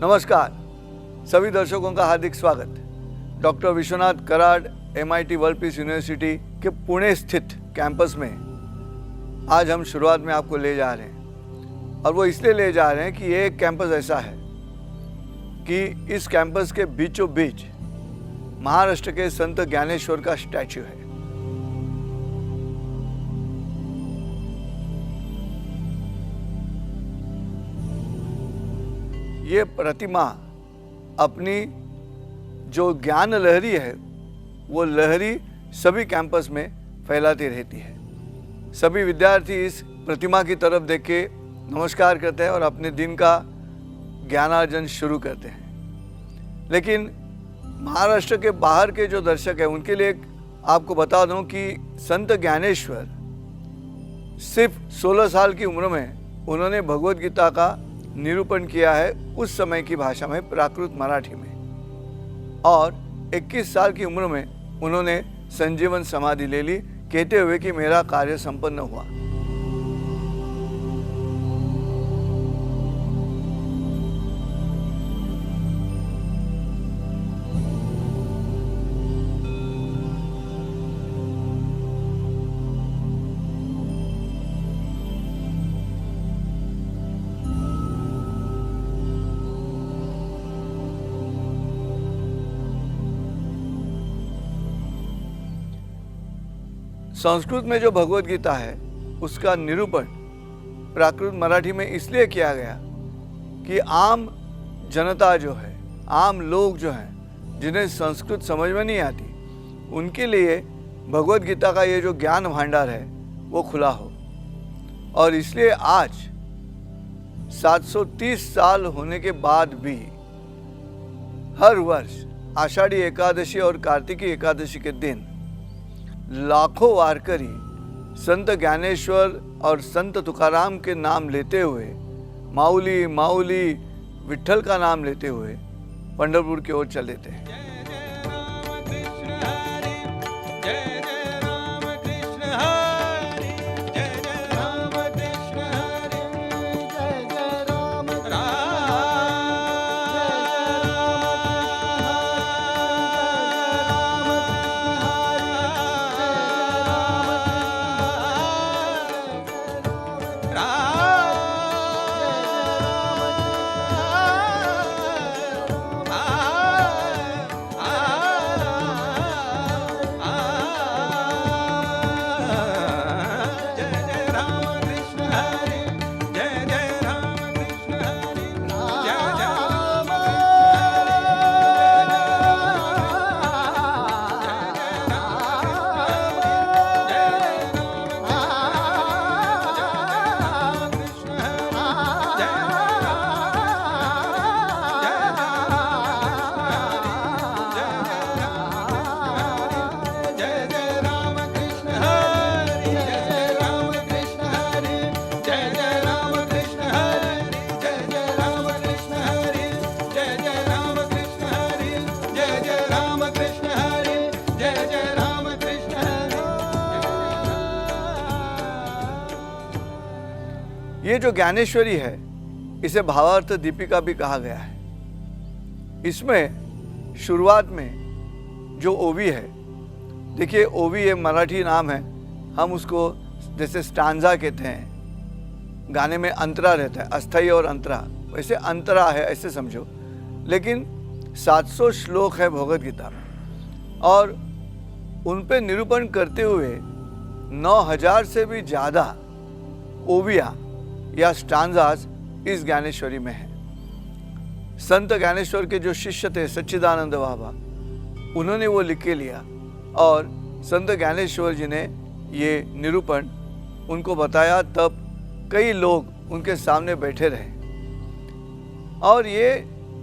नमस्कार, सभी दर्शकों का हार्दिक स्वागत। Doctor Vishwanath Karad MIT world peace university के पुणे स्थित कैंपस में आज हम शुरुआत में आपको ले जा रहे हैं, और वो इसलिए ले जा रहे हैं कि ये एक कैंपस ऐसा है कि इस कैंपस के बीचों बीच महाराष्ट्र के संत ज्ञानेश्वर का स्टैच्यू है। ये प्रतिमा अपनी जो ज्ञान लहरी है वो लहरी सभी कैंपस में फैलाती रहती है। सभी विद्यार्थी इस प्रतिमा की तरफ देख के नमस्कार करते हैं और अपने दिन का ज्ञानार्जन शुरू करते हैं। लेकिन महाराष्ट्र के बाहर के जो दर्शक हैं उनके लिए आपको बता दूं कि संत ज्ञानेश्वर सिर्फ 16 साल की उम्र में उन्होंने भगवद गीता का निरूपण किया है, उस समय की भाषा में, प्राकृत मराठी में, और 21 साल की उम्र में उन्होंने संजीवन समाधि ले ली, कहते हुए कि मेरा कार्य संपन्न हुआ। संस्कृत में जो भगवद गीता है उसका निरूपण प्राकृत मराठी में इसलिए किया गया कि आम जनता जो है, आम लोग जो हैं, जिन्हें संस्कृत समझ में नहीं आती, उनके लिए भगवद गीता का ये जो ज्ञान भांडार है वो खुला हो। और इसलिए आज 730 साल होने के बाद भी हर वर्ष आषाढ़ी एकादशी और कार्तिकी एकादशी के दिन लाखों वारकरी संत ज्ञानेश्वर और संत तुकाराम के नाम लेते हुए, माऊली माऊली विठ्ठल का नाम लेते हुए पंढरपुर की ओर चले थे। ये जो ज्ञानेश्वरी है इसे भावार्थ दीपिका भी कहा गया है। इसमें शुरुआत में जो ओवी है, देखिए ओवी ये मराठी नाम है, हम उसको जैसे स्टांजा कहते हैं, गाने में अंतरा रहता है, अस्थाई और अंतरा, वैसे अंतरा है ऐसे समझो। लेकिन 700 श्लोक है भगवद गीता में और उन पे निरूपण करते हुए 9000 से भी ज़्यादा ओविया या स्टांजास इस ज्ञानेश्वरी में है। संत ज्ञानेश्वर के जो शिष्य थे सच्चिदानंद बाबा, उन्होंने वो लिख के लिया और संत ज्ञानेश्वर जी ने ये निरूपण उनको बताया, तब कई लोग उनके सामने बैठे रहे और ये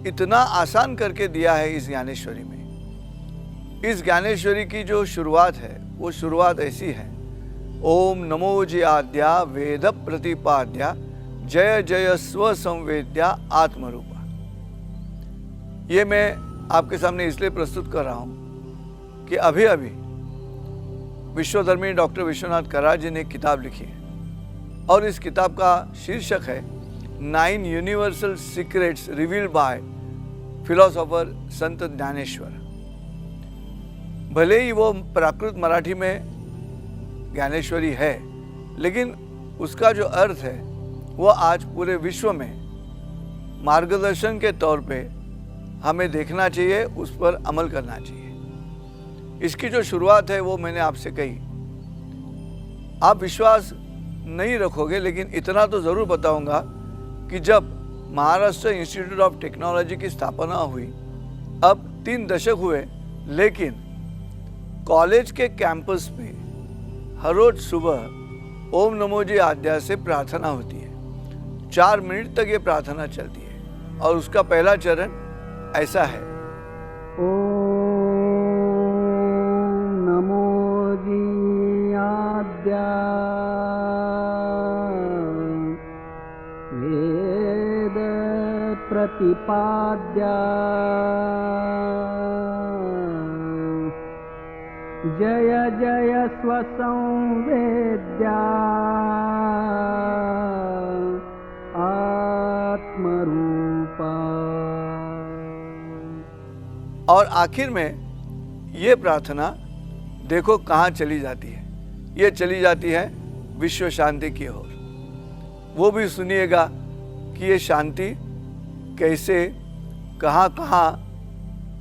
इतना आसान करके दिया है इस ज्ञानेश्वरी में। इस ज्ञानेश्वरी की जो शुरुआत है वो शुरुआत ऐसी है, ओम नमो जयाद्या वेद प्रतिपाद्या जय जय स्व संवेद्या आत्मरूपा। ये मैं आपके सामने इसलिए प्रस्तुत कर रहा हूँ कि अभी अभी विश्वधर्मी डॉक्टर विश्वनाथ कराड जी ने एक किताब लिखी है और इस किताब का शीर्षक है 9 universal secrets revealed bye philosopher संत ज्ञानेश्वर। भले ही वो प्राकृत मराठी में ज्ञानेश्वरी है, लेकिन उसका जो अर्थ है वो आज पूरे विश्व में मार्गदर्शन के तौर पे हमें देखना चाहिए, उस पर अमल करना चाहिए। इसकी जो शुरुआत है वो मैंने आपसे कही। आप विश्वास नहीं रखोगे, लेकिन इतना तो ज़रूर बताऊंगा कि जब महाराष्ट्र इंस्टीट्यूट ऑफ टेक्नोलॉजी की स्थापना हुई, अब 3 दशक हुए, लेकिन कॉलेज के कैंपस पे हर रोज सुबह ओम नमो जी आद्या से प्रार्थना होती है। 4 मिनट तक ये प्रार्थना चलती है और उसका पहला चरण ऐसा है, ओम नमो जी आद्या वेद प्रतिपाद्या जय जय स्वसंवेद्या आत्मरूपा। और आखिर में ये प्रार्थना देखो कहाँ चली जाती है। ये चली जाती है विश्व शांति की ओर। वो भी सुनिएगा कि ये शांति कैसे, कहाँ कहाँ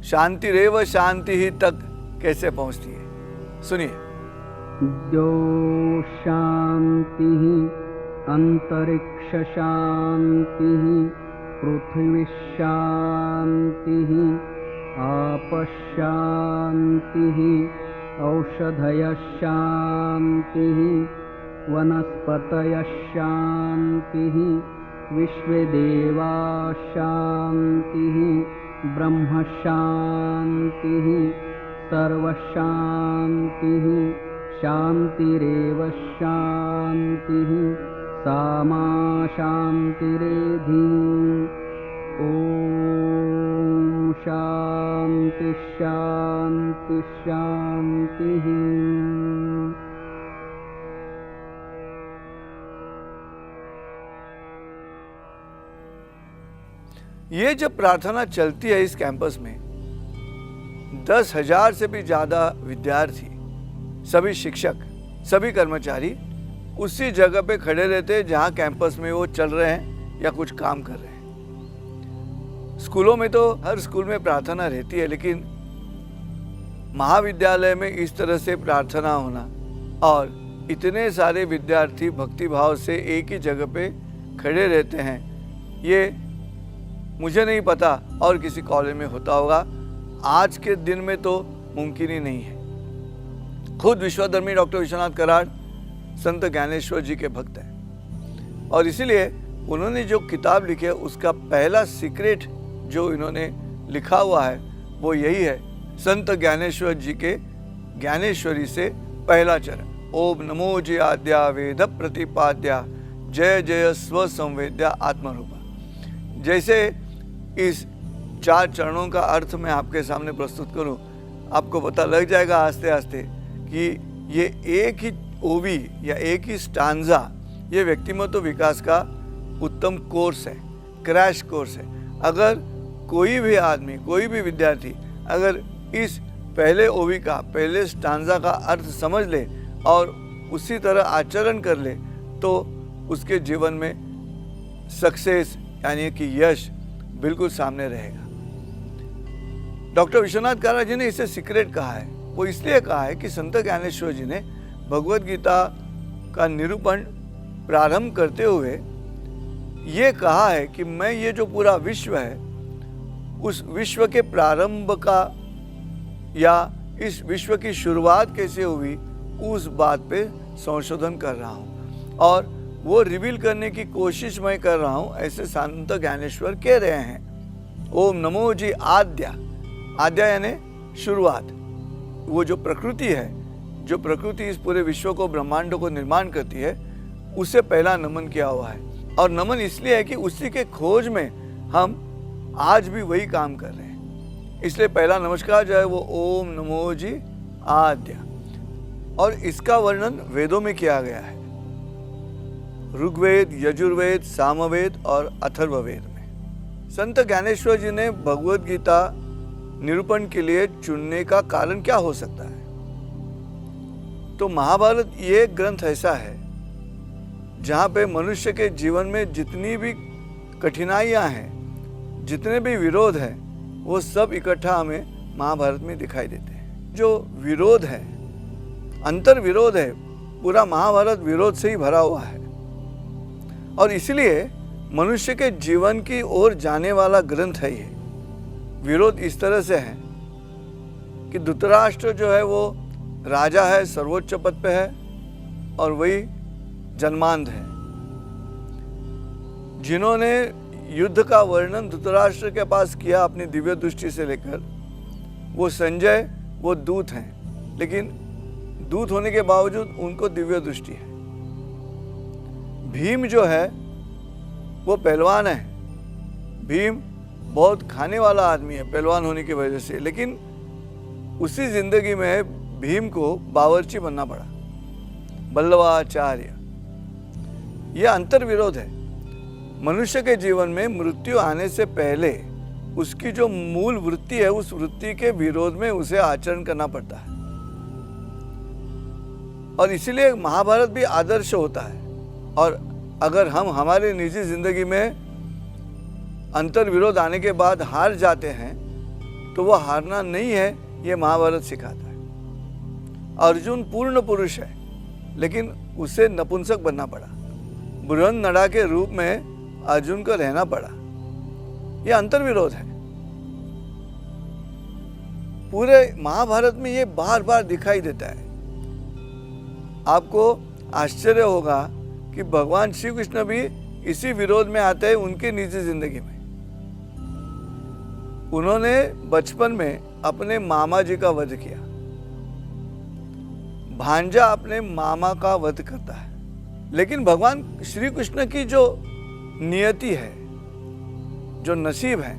शांति रेव शांति ही तक कैसे पहुँचती है। सुनिए। जो शांति अंतरिक्ष शांति पृथ्वी शांति आप शांति औषधय शांति वनस्पतय शांति विश्वदेवा शांति ब्रह्म शांति सर्वशांति शांतिरेव शांति सामा शांतिरेधि। ओम शांति शांति शांति। ये जब प्रार्थना चलती है इस कैंपस में, 10,000 से भी ज़्यादा विद्यार्थी, सभी शिक्षक, सभी कर्मचारी उसी जगह पे खड़े रहते हैं जहाँ कैंपस में वो चल रहे हैं या कुछ काम कर रहे हैं। स्कूलों में तो हर स्कूल में प्रार्थना रहती है, लेकिन महाविद्यालय में इस तरह से प्रार्थना होना और इतने सारे विद्यार्थी भक्ति भाव से एक ही जगह पे खड़े रहते हैं, ये मुझे नहीं पता और किसी कॉलेज में होता होगा। आज के दिन में तो मुमकिन ही नहीं है। खुद विश्वधर्मी डॉक्टर विश्वनाथ कराड संत ज्ञानेश्वर जी के भक्त हैं और इसीलिए उन्होंने जो किताब लिखी है उसका पहला सीक्रेट जो इन्होंने लिखा हुआ है वो यही है, संत ज्ञानेश्वर जी के ज्ञानेश्वरी से पहला चरण, ओम नमो जी आद्या वेद प्रतिपाद्या जय जय स्व संवेद्या आत्मरूपा। जैसे इस 4 चरणों का अर्थ मैं आपके सामने प्रस्तुत करूं, आपको पता लग जाएगा आस्ते आस्ते कि ये एक ही ओवी या एक ही स्टांजा ये व्यक्तिमत्व विकास का उत्तम कोर्स है, क्रैश कोर्स है। अगर कोई भी आदमी, कोई भी विद्यार्थी अगर इस पहले ओवी का, पहले स्टांजा का अर्थ समझ ले और उसी तरह आचरण कर ले तो उसके जीवन में सक्सेस यानी कि यश बिल्कुल सामने रहेगा। डॉक्टर विश्वनाथ कराड जी ने इसे सीक्रेट कहा है। वो इसलिए कहा है कि संत ज्ञानेश्वर जी ने भगवद गीता का निरूपण प्रारंभ करते हुए ये कहा है कि मैं ये जो पूरा विश्व है उस विश्व के प्रारंभ का या इस विश्व की शुरुआत कैसे हुई उस बात पे संशोधन कर रहा हूँ और वो रिवील करने की कोशिश मैं कर रहा हूँ, ऐसे संत ज्ञानेश्वर कह रहे हैं। ओम नमो जी आद्या, आद्या यानी शुरुआत। वो जो प्रकृति है, जो प्रकृति इस पूरे विश्व को, ब्रह्मांड को निर्माण करती है, उसे पहला नमन किया हुआ है। और नमन इसलिए है कि उसी के खोज में हम आज भी वही काम कर रहे हैं। इसलिए पहला नमस्कार जो है वो ओम नमो जी आद्या, और इसका वर्णन वेदों में किया गया है। ऋग्वेद, यजुर्वेद, सामवेद और अथर्ववेद में। संत ज्ञानेश्वर जी ने भगवद गीता निरूपण के लिए चुनने का कारण क्या हो सकता है? तो महाभारत ये ग्रंथ ऐसा है जहाँ पे मनुष्य के जीवन में जितनी भी कठिनाइयाँ हैं, जितने भी विरोध हैं, वो सब इकट्ठा हमें महाभारत में दिखाई देते हैं। जो विरोध है, अंतर विरोध है, पूरा महाभारत विरोध से ही भरा हुआ है। और इसलिए मनुष्य के जीवन की ओर जाने वाला ग्रंथ है ये। विरोध इस तरह से है कि धृतराष्ट्र जो है वो राजा है, सर्वोच्च पद पे है, और वही जन्मांध है। जिन्होंने युद्ध का वर्णन धृतराष्ट्र के पास किया अपनी दिव्य दृष्टि से लेकर, वो संजय, वो दूत हैं, लेकिन दूत होने के बावजूद उनको दिव्य दृष्टि है। भीम जो है वो पहलवान है। भीम बहुत खाने वाला आदमी है पहलवान होने की वजह से, लेकिन उसी जिंदगी में भीम को बावर्ची बनना पड़ा, बल्लवाचार्य। यह अंतर विरोध है। मनुष्य के जीवन में मृत्यु आने से पहले उसकी जो मूल वृत्ति है, उस वृत्ति के विरोध में उसे आचरण करना पड़ता है। और इसीलिए महाभारत भी आदर्श होता है। और अगर हम हमारी निजी जिंदगी में अंतर विरोध आने के बाद हार जाते हैं, तो वो हारना नहीं है, ये महाभारत सिखाता है। अर्जुन पूर्ण पुरुष है, लेकिन उसे नपुंसक बनना पड़ा। बृहन्नड़ा के रूप में अर्जुन को रहना पड़ा। ये अंतर विरोध है। पूरे महाभारत में ये बार बार दिखाई देता है। आपको आश्चर्य होगा कि भगवान श्री कृष्ण भी इसी विरोध में आते हैं उनकी निजी जिंदगी में। उन्होंने बचपन में अपने मामा जी का वध किया। भांजा अपने मामा का वध करता है, लेकिन भगवान श्री कृष्ण की जो नियति है, जो नसीब है,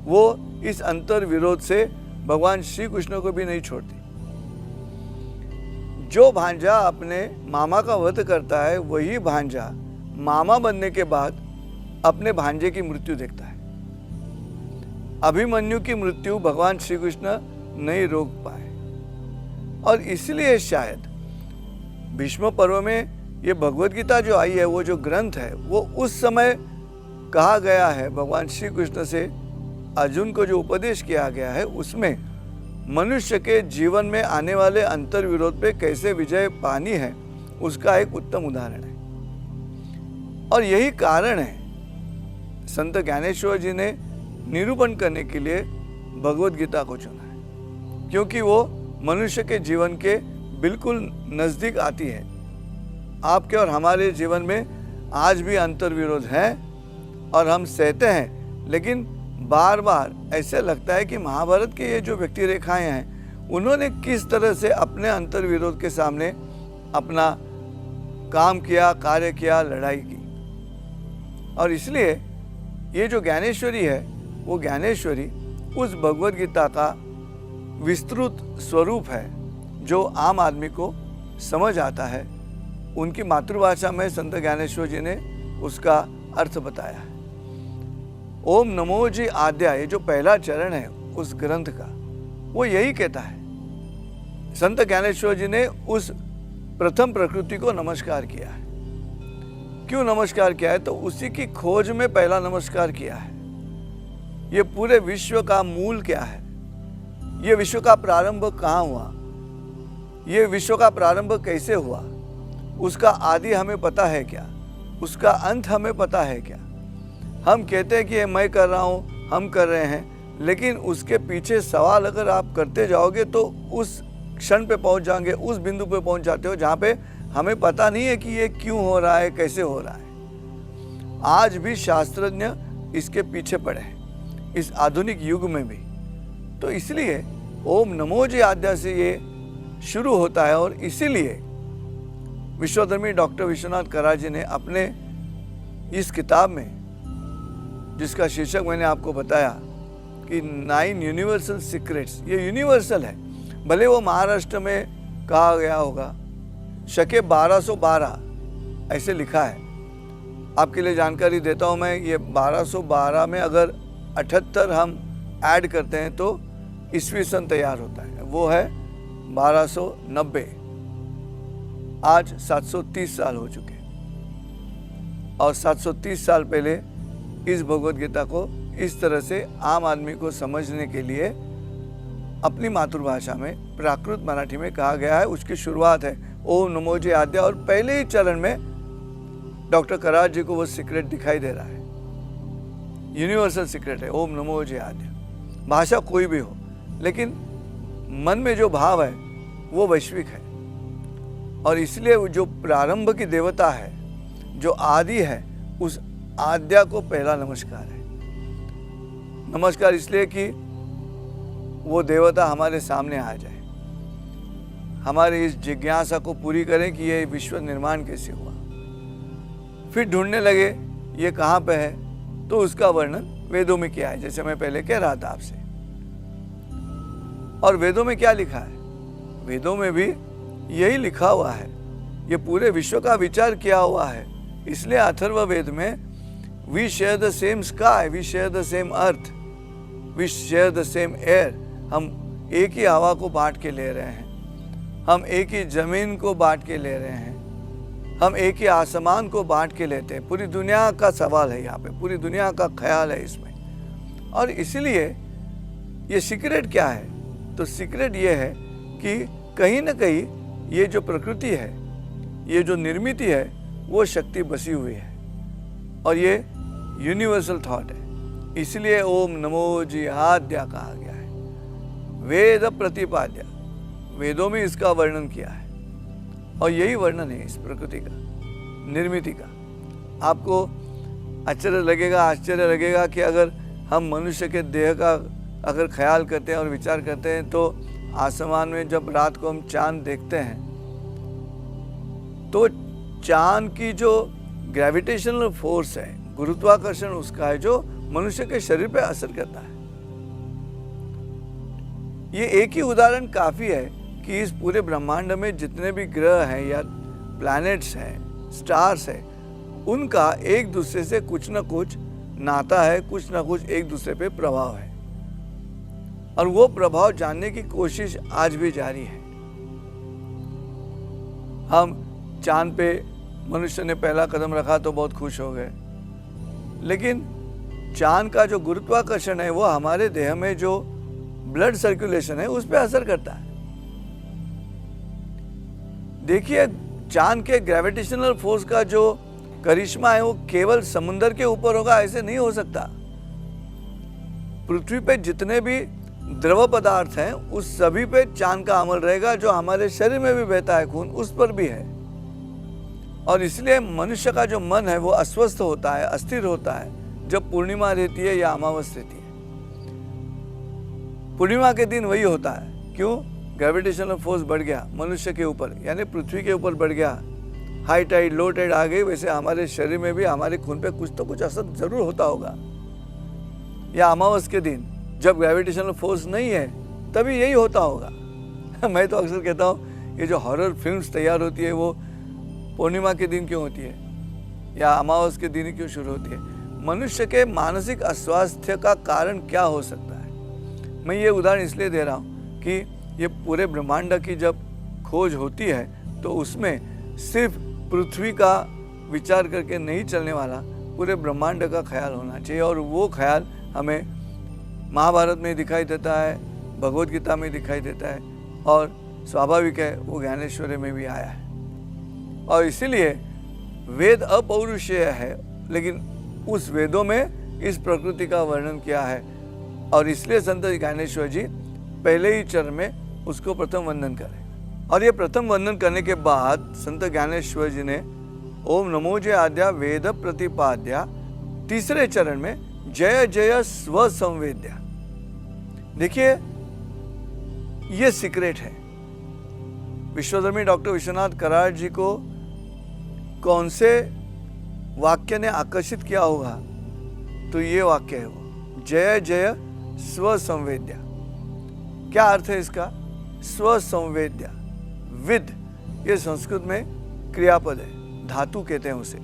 वो इस अंतर विरोध से भगवान श्री कृष्ण को भी नहीं छोड़ती। जो भांजा अपने मामा का वध करता है, वही भांजा मामा बनने के बाद अपने भांजे की मृत्यु देखता है। अभिमन्यु की मृत्यु भगवान श्री कृष्ण नहीं रोक पाए, और इसलिए शायद भीष्म पर्व में ये भगवद गीता जो आई है, वो जो ग्रंथ है, वो उस समय कहा गया है भगवान श्री कृष्ण से अर्जुन को जो उपदेश किया गया है, उसमें मनुष्य के जीवन में आने वाले अंतर विरोध पे कैसे विजय पानी है, उसका एक उत्तम उदाहरण है। और यही कारण है संत ज्ञानेश्वर जी ने निरूपण करने के लिए भगवद गीता को चुना है, क्योंकि वो मनुष्य के जीवन के बिल्कुल नज़दीक आती है। आपके और हमारे जीवन में आज भी अंतर विरोध है और हम सहते हैं, लेकिन बार बार ऐसे लगता है कि महाभारत के ये जो व्यक्ति रेखाएं हैं, उन्होंने किस तरह से अपने अंतर विरोध के सामने अपना काम किया, कार्य किया, लड़ाई की। और इसलिए ये जो ज्ञानेश्वरी है, वो ज्ञानेश्वरी उस भगवद गीता का विस्तृत स्वरूप है जो आम आदमी को समझ आता है। उनकी मातृभाषा में संत ज्ञानेश्वर जी ने उसका अर्थ बताया है। ओम नमो जी आद्या, ये जो पहला चरण है उस ग्रंथ का, वो यही कहता है। संत ज्ञानेश्वर जी ने उस प्रथम प्रकृति को नमस्कार किया है। क्यों नमस्कार किया है? तो उसी की खोज में पहला नमस्कार किया है। ये पूरे विश्व का मूल क्या है, ये विश्व का प्रारंभ कहाँ हुआ, ये विश्व का प्रारंभ कैसे हुआ, उसका आदि हमें पता है क्या, उसका अंत हमें पता है क्या? हम कहते हैं कि ये मैं कर रहा हूँ, हम कर रहे हैं, लेकिन उसके पीछे सवाल अगर आप करते जाओगे तो उस क्षण पे पहुँच जाओगे, उस बिंदु पे पहुँच जाते हो जहाँ पे हमें पता नहीं है कि ये क्यों हो रहा है, कैसे हो रहा है। आज भी शास्त्रज्ञ इसके पीछे पड़े हैं, इस आधुनिक युग में भी। तो इसलिए ओम नमो जी आद्या से ये शुरू होता है। और इसीलिए विश्वधर्मी डॉक्टर विश्वनाथ कराजी ने अपने इस किताब में, जिसका शीर्षक मैंने आपको बताया कि 9 यूनिवर्सल सीक्रेट्स, ये यूनिवर्सल है। भले वो महाराष्ट्र में कहा गया होगा, शके 1212 ऐसे लिखा है, आपके लिए जानकारी देता हूँ मैं, ये 1212 में अगर 78 हम ऐड करते हैं तो ईस्वी सन तैयार होता है, वो है 1290। आज 730 साल हो चुके और 730 साल पहले इस भगवद गीता को इस तरह से आम आदमी को समझने के लिए अपनी मातृभाषा में प्राकृत मराठी में कहा गया है। उसकी शुरुआत है ओम नमो जय आद्या, और पहले ही चरण में डॉक्टर करार जी को वो सीक्रेट दिखाई दे रहा है, यूनिवर्सल सीक्रेट है ओम नमो जय आद्या। भाषा कोई भी हो, लेकिन मन में जो भाव है वो वैश्विक है, और इसलिए जो प्रारंभ की देवता है, जो आदि है, उस आद्या को पहला नमस्कार है। नमस्कार इसलिए कि वो देवता हमारे सामने आ जाए, हमारे इस जिज्ञासा को पूरी करें कि ये विश्व निर्माण कैसे हुआ। फिर ढूंढने लगे ये कहाँ पे है, तो उसका वर्णन वेदों में किया है, जैसे मैं पहले कह रहा था आपसे। और वेदों में क्या लिखा है? वेदों में भी यही लिखा हुआ है, ये पूरे विश्व का विचार किया हुआ है। इसलिए अथर्व वेद में we share the same sky, we share the same earth, we share the same air. हम एक ही हवा को बांट के ले रहे हैं, हम एक ही जमीन को बांट के ले रहे हैं, हम एक ही आसमान को बांट के लेते हैं। पूरी दुनिया का सवाल है यहाँ पे, पूरी दुनिया का ख्याल है इसमें। और इसलिए ये सीक्रेट क्या है? तो सीक्रेट ये है कि कहीं ना कहीं ये जो प्रकृति है, ये जो निर्मिति है, वो शक्ति बसी हुई है, और ये यूनिवर्सल थॉट है। इसलिए ओम नमो जिहाद्या कहा गया है, वेद प्रतिपाद्या। वेदों में इसका वर्णन किया है, और यही वर्णन है इस प्रकृति का, निर्मिति का। आपको आश्चर्य लगेगा कि अगर हम मनुष्य के देह का अगर ख्याल करते हैं और विचार करते हैं, तो आसमान में जब रात को हम चांद देखते हैं, तो चांद की जो ग्रेविटेशनल फोर्स है, गुरुत्वाकर्षण उसका है, जो मनुष्य के शरीर पे असर करता है। ये एक ही उदाहरण काफी है कि इस पूरे ब्रह्मांड में जितने भी ग्रह हैं या प्लैनेट्स हैं, स्टार्स हैं, उनका एक दूसरे से कुछ ना कुछ नाता है, कुछ ना कुछ एक दूसरे पे प्रभाव है, और वो प्रभाव जानने की कोशिश आज भी जारी है। हम चांद पे मनुष्य ने पहला कदम रखा तो बहुत खुश हो गए, लेकिन चांद का जो गुरुत्वाकर्षण है वो हमारे देह में जो ब्लड सर्कुलेशन है उस पर असर करता है। देखिए, चांद के ग्रेविटेशनल फोर्स का जो करिश्मा है वो केवल समुद्र के ऊपर होगा ऐसे नहीं हो सकता। पृथ्वी पे जितने भी द्रव पदार्थ हैं उस सभी पे चांद का अमल रहेगा, जो हमारे शरीर में भी बहता है खून, उस पर भी है। और इसलिए मनुष्य का जो मन है वो अस्वस्थ होता है, अस्थिर होता है जब पूर्णिमा रहती है या अमावस रहती है। पूर्णिमा के दिन वही होता है। क्यों? ग्रेविटेशनल फोर्स बढ़ गया मनुष्य के ऊपर, यानी पृथ्वी के ऊपर बढ़ गया। हाई टाइड लो टाइड आ गई, वैसे हमारे शरीर में भी, हमारे खून पे कुछ तो कुछ असर जरूर होता होगा। या अमावस के दिन जब ग्रेविटेशनल फोर्स नहीं है तभी यही होता होगा। मैं तो अक्सर कहता हूँ ये जो हॉरर फिल्म्स तैयार होती है वो पूर्णिमा के दिन क्यों होती है या अमावस के दिन क्यों शुरू होती है? मनुष्य के मानसिक अस्वास्थ्य का कारण क्या हो सकता है? मैं ये उदाहरण इसलिए दे रहा हूँ कि ये पूरे ब्रह्मांड की जब खोज होती है तो उसमें सिर्फ पृथ्वी का विचार करके नहीं चलने वाला, पूरे ब्रह्मांड का ख्याल होना चाहिए। और वो ख्याल हमें महाभारत में दिखाई देता है, भगवद गीता में दिखाई देता है, और स्वाभाविक है वो ज्ञानेश्वरी में भी आया है। और इसीलिए वेद अपौरुषेय है, लेकिन उस वेदों में इस प्रकृति का वर्णन किया है, और इसलिए संत ज्ञानेश्वर जी पहले ही चरण में उसको प्रथम वंदन करें। और ये प्रथम वंदन करने के बाद संत ज्ञानेश्वर जी ने ओम नमो जय आद्या वेद प्रतिपाद्या, तीसरे चरण में जय जय स्व संवेद्या। देखिए, ये सीक्रेट है। विश्वधर्मी डॉक्टर विश्वनाथ करार जी को कौन से वाक्य ने आकर्षित किया होगा? तो ये वाक्य है वो, जय जय स्व संवेद्या। क्या अर्थ है इसका? स्व संवेद्या, विद, ये संस्कृत में क्रियापद है, धातु कहते हैं उसे।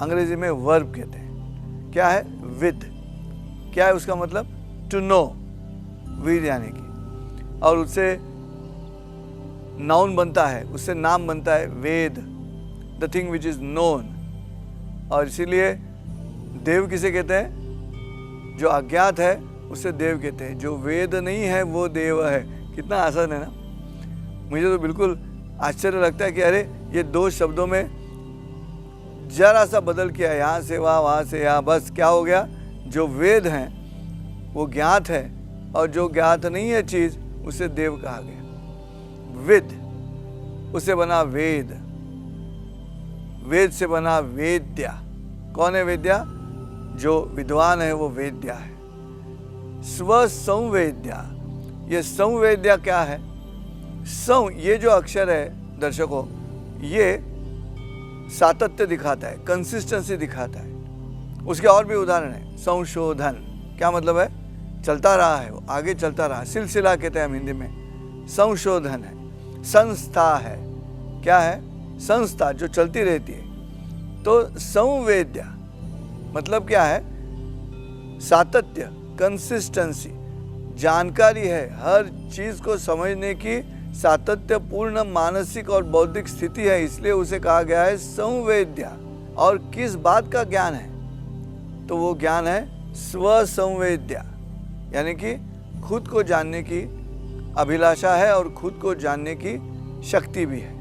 अंग्रेजी में वर्ब कहते हैं। क्या है? विद। क्या है उसका मतलब? टू नो, विद यानी कि, और उससे नाउन बनता है, उससे नाम बनता है Ved, the thing which is known. और इसीलिए देव किसे कहते हैं? जो अज्ञात है उसे देव कहते हैं, जो वेद नहीं है वो देव है। कितना आसान है ना। मुझे तो बिल्कुल आश्चर्य लगता है कि अरे ये दो शब्दों में जरा सा बदल किया, यहाँ से वहाँ से यहाँ, बस क्या हो गया? जो वेद हैं वो ज्ञात है और जो ज्ञात नहीं है चीज उसे देव कहा गया। विद, उसे बना वेद, वेद से बना वेद्या। कौन है वेद्या? जो विद्वान है वो वेद्या है। स्व संवेद्या, ये संवेद्या क्या है? सं, ये जो अक्षर है दर्शकों, ये सातत्य दिखाता है, कंसिस्टेंसी दिखाता है। उसके और भी उदाहरण है। संशोधन, क्या मतलब है? चलता रहा है, वो आगे चलता रहा, सिलसिला कहते हैं हम हिंदी में। संशोधन है। संस्था है, क्या है? संस्था जो चलती रहती है। तो संवेद्या मतलब क्या है? सातत्य, कंसिस्टेंसी, जानकारी है, हर चीज को समझने की सातत्यपूर्ण मानसिक और बौद्धिक स्थिति है, इसलिए उसे कहा गया है संवेद्या। और किस बात का ज्ञान है? तो वो ज्ञान है स्व संवेद्या, यानी कि खुद को जानने की अभिलाषा है और खुद को जानने की शक्ति भी है।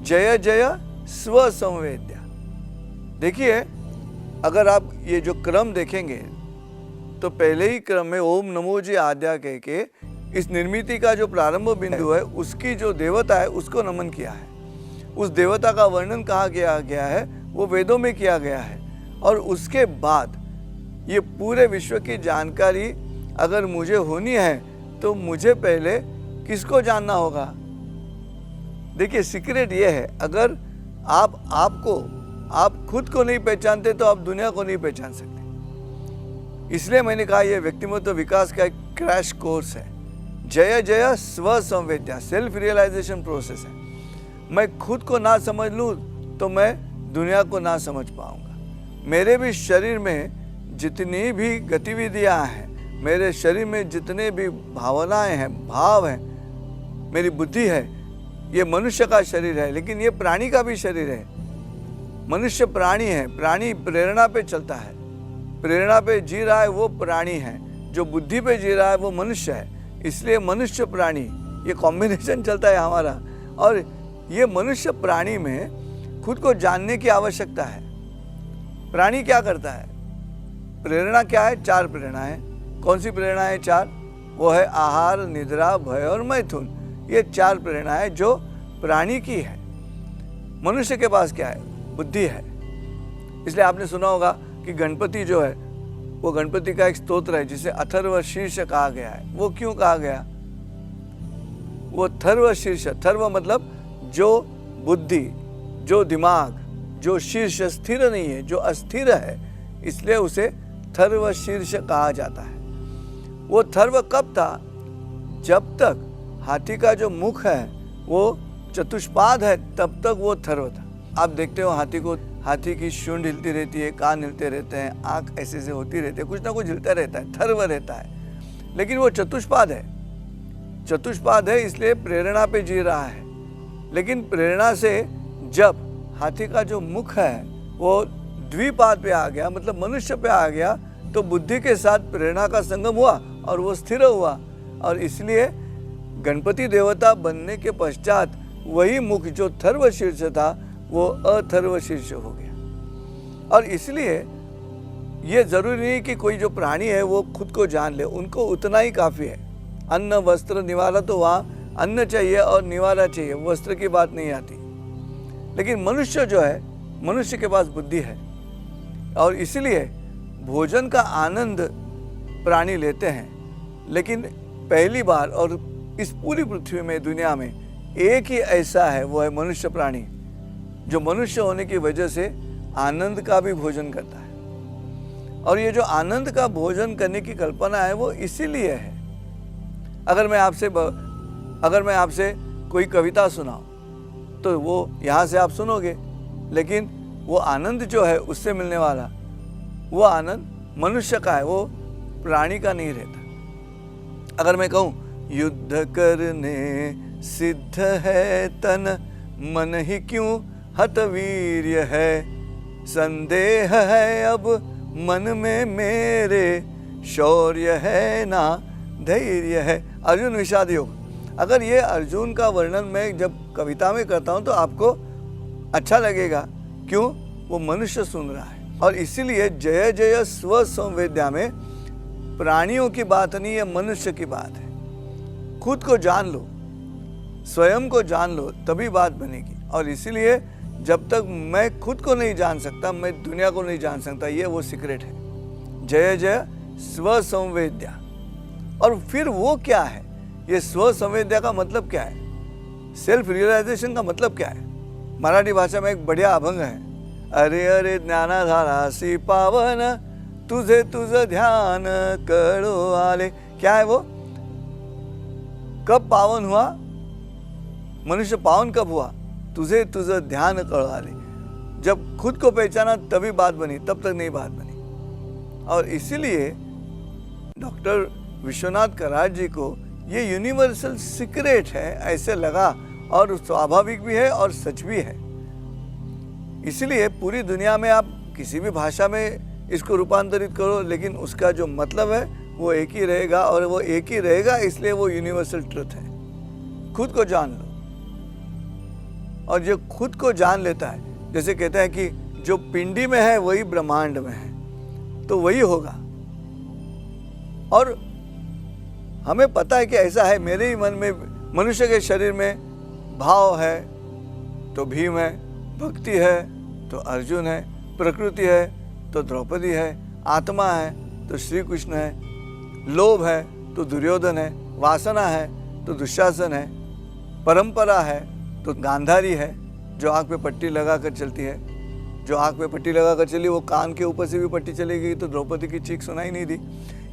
जय जय स्व संवेद्या। देखिए, अगर आप ये जो क्रम देखेंगे तो पहले ही क्रम में ओम नमो जी आद्या कह के इस निर्मिति का जो प्रारंभ बिंदु है उसकी जो देवता है उसको नमन किया है। उस देवता का वर्णन कहा गया है, वो वेदों में किया गया है। और उसके बाद ये पूरे विश्व की जानकारी अगर मुझे होनी है तो मुझे पहले किसको जानना होगा? देखिए, सीक्रेट ये है, अगर आप खुद को नहीं पहचानते तो आप दुनिया को नहीं पहचान सकते। इसलिए मैंने कहा यह व्यक्तिमत्व विकास का एक क्रैश कोर्स है। जय जय स्व संवेद्या, सेल्फ रियलाइजेशन प्रोसेस है। मैं खुद को ना समझ लूँ तो मैं दुनिया को ना समझ पाऊंगा। मेरे भी शरीर में जितनी भी गतिविधियां हैं, मेरे शरीर में जितने भी भावनाएं हैं, भाव हैं, मेरी बुद्धि है, ये मनुष्य का शरीर है, लेकिन ये प्राणी का भी शरीर है। मनुष्य प्राणी है, प्राणी प्रेरणा पे चलता है, प्रेरणा पे जी रहा है वो प्राणी है, जो बुद्धि पे जी रहा है वो मनुष्य है। इसलिए मनुष्य प्राणी ये कॉम्बिनेशन चलता है हमारा। और ये मनुष्य प्राणी में खुद को जानने की आवश्यकता है। प्राणी क्या करता है? प्रेरणा क्या है? 4 प्रेरणा है। कौन सी प्रेरणा है 4? वो है आहार, निद्रा, भय और मैथुन। ये 4 प्रेरणा है जो प्राणी की है। मनुष्य के पास क्या है? बुद्धि है। इसलिए आपने सुना होगा कि गणपति जो है वो गणपति का एक स्तोत्र है जिसे अथर्व शीर्ष कहा गया है। वो क्यों कहा गया? वो थर्व शीर्ष, थर्व मतलब जो बुद्धि, जो दिमाग, जो शीर्ष स्थिर नहीं है, जो अस्थिर है, इसलिए उसे थर्व शीर्ष कहा जाता है। वो थर्व कब था? जब तक हाथी का जो मुख है वो चतुष्पाद है तब तक वो थर्व था। आप देखते हो हाथी की सूंड हिलती रहती है, कान हिलते रहते हैं, आंख ऐसे से होती रहती है, कुछ ना कुछ हिलता रहता है, थर्व रहता है। लेकिन वो चतुष्पाद है, चतुष्पाद है, इसलिए प्रेरणा पे जी रहा है। लेकिन प्रेरणा से जब हाथी का जो मुख है वो द्विपाद पे आ गया, मतलब मनुष्य पे आ गया, तो बुद्धि के साथ प्रेरणा का संगम हुआ और वो स्थिर हुआ। और इसलिए गणपति देवता बनने के पश्चात वही मुख जो थर्व शीर्ष था वो अथर्व शीर्ष हो गया। और इसलिए ये जरूरी नहीं कि कोई जो प्राणी है वो खुद को जान ले, उनको उतना ही काफ़ी है। अन्न वस्त्र निवारा, तो वहाँ अन्न चाहिए और निवारा चाहिए, वस्त्र की बात नहीं आती। लेकिन मनुष्य जो है, मनुष्य के पास बुद्धि है और इसलिए भोजन का आनंद प्राणी लेते हैं। लेकिन पहली बार और इस पूरी पृथ्वी में, दुनिया में एक ही ऐसा है, वो है मनुष्य प्राणी, जो मनुष्य होने की वजह से आनंद का भी भोजन करता है। और ये जो आनंद का भोजन करने की कल्पना है वो इसीलिए है। अगर मैं आपसे कोई कविता सुनाऊं तो वो यहाँ से आप सुनोगे, लेकिन वो आनंद जो है उससे मिलने वाला वो आनंद मनुष्य का है, वो प्राणी का नहीं रहता। अगर मैं कहूँ युद्ध करने सिद्ध है तन, मन ही क्यों हतवीर्य है, संदेह है अब मन में मेरे, शौर्य है ना धैर्य है। अर्जुन विषाद योग। अगर ये अर्जुन का वर्णन मैं जब कविता में करता हूँ तो आपको अच्छा लगेगा, क्यों? वो मनुष्य सुन रहा है। और इसीलिए जय जय स्व संवेद्या में प्राणियों की बात नहीं, ये मनुष्य की बात है। खुद को जान लो, स्वयं को जान लो, तभी बात बनेगी। और इसीलिए जब तक मैं खुद को नहीं जान सकता, मैं दुनिया को नहीं जान सकता, ये वो सीक्रेट है। जय जय स्व संवेद्या। और फिर वो क्या है? ये स्व संवेद्या का मतलब क्या है? सेल्फ रियलाइजेशन का मतलब क्या है? मराठी भाषा में एक बढ़िया अभंग है, अरे अरे ज्ञानाधारा सी पावन, तुझे तुझ ध्यान कळो आले। क्या है वो? कब पावन हुआ? मनुष्य पावन कब हुआ? तुझे तुझ ध्यान कळो आले। जब खुद को पहचाना तभी बात बनी, तब तक नहीं बात बनी। और इसीलिए डॉक्टर विश्वनाथ कराड जी को ये यूनिवर्सल सीक्रेट है ऐसे लगा, और स्वाभाविक भी है और सच भी है। इसलिए पूरी दुनिया में आप किसी भी भाषा में इसको रूपांतरित करो, लेकिन उसका जो मतलब है वो एक ही रहेगा, और वो एक ही रहेगा, इसलिए वो यूनिवर्सल ट्रुथ है। खुद को जान लो, और जो खुद को जान लेता है, जैसे कहता है कि जो पिंडी में है वही ब्रह्मांड में है, तो वही होगा। और हमें पता है कि ऐसा है, मेरे ही मन में, मनुष्य के शरीर में भाव है तो भीम है, भक्ति है तो अर्जुन है, प्रकृति है तो द्रौपदी है, आत्मा है तो श्री कृष्ण है, लोभ है तो दुर्योधन है, वासना है तो दुशासन है, परंपरा है तो गांधारी है जो आँख पे पट्टी लगा कर चलती है। जो आँख पे पट्टी लगा कर चली वो कान के ऊपर से भी पट्टी चलेगी, तो द्रौपदी की चीख सुनाई नहीं दी।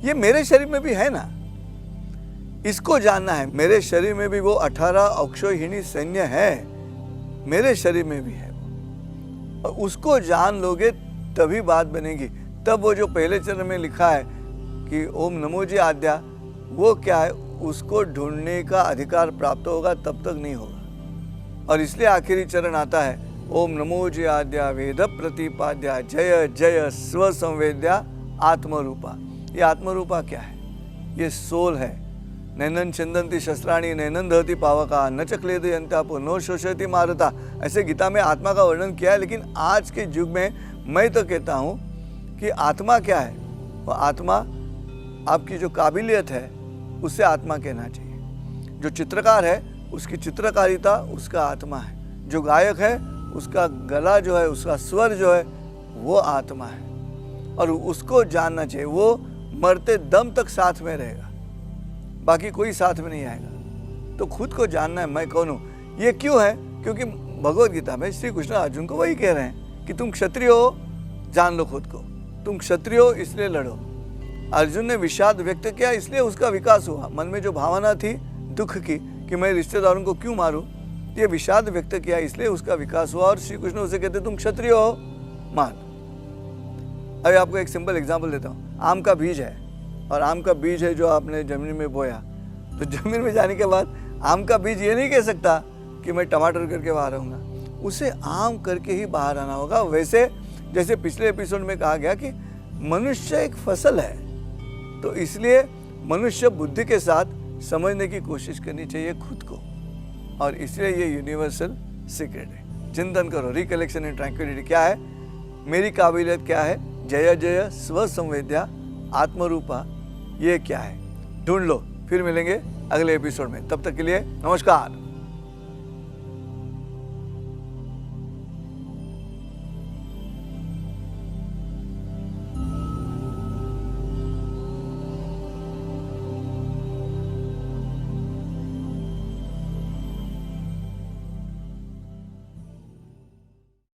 ये मेरे शरीर में भी है ना, इसको जानना है। मेरे शरीर में भी वो 18 अक्षौहिणी सैन्य है, मेरे शरीर में भी है, और उसको जान लोगे तभी बात बनेगी। तब वो जो पहले चरण में लिखा है कि ओम नमो जी आद्या, वो क्या है, उसको ढूंढने का अधिकार प्राप्त होगा, तब तक नहीं होगा। और इसलिए आखिरी चरण आता है ओम नमो जी आद्या वेद प्रतिपाद्या जय जय स्व संवेद्या आत्मरूपा। ये आत्मरूपा क्या है? ये सोल है। नैनन चंदंती शस्त्राणी नैनन दहती पावका न चक्लेद यंतापो नो शोषयति मारता। ऐसे गीता में आत्मा का वर्णन किया है, लेकिन आज के युग में मैं तो कहता हूँ कि आत्मा क्या है? वो आत्मा आपकी जो काबिलियत है उसे आत्मा कहना चाहिए। जो चित्रकार है उसकी चित्रकारिता उसका आत्मा है। जो गायक है उसका गला जो है, उसका स्वर जो है, वो आत्मा है, और उसको जानना चाहिए। वो मरते दम तक साथ में रहेगा, बाकी कोई साथ में नहीं आएगा। तो खुद को जानना है मैं कौन हूँ। ये क्यों है? क्योंकि भगवद गीता में श्री कृष्ण अर्जुन को वही कह रहे हैं कि तुम क्षत्रिय हो, जान लो खुद को, तुम क्षत्रिय हो इसलिए लड़ो। अर्जुन ने विषाद व्यक्त किया, इसलिए उसका विकास हुआ। मन में जो भावना थी दुख की कि मैं रिश्तेदारों को क्यों मारूं, ये विषाद व्यक्त किया, इसलिए उसका विकास हुआ। और श्री कृष्ण उसे कहते तुम क्षत्रिय हो, मान। अभी आपको एक सिंपल एग्जांपल देता हूँ। आम का बीज है, और आम का बीज है जो आपने जमीन में बोया, तो जमीन में जाने के बाद आम का बीज ये नहीं कह सकता कि मैं टमाटर करके बाहर आऊँगा, उसे आम करके ही बाहर आना होगा। वैसे जैसे पिछले एपिसोड में कहा गया कि मनुष्य एक फसल है, तो इसलिए मनुष्य बुद्धि के साथ समझने की कोशिश करनी चाहिए खुद को, और इसलिए ये यूनिवर्सल सीक्रेट है। चिंतन करो, रिकलेक्शन एंड ट्रैंक्विलिटी क्या है, मेरी काबिलियत क्या है, जय जय स्व संवेद्या आत्मरूपा, ये क्या है, ढूंढ लो। फिर मिलेंगे अगले एपिसोड में, तब तक के लिए नमस्कार।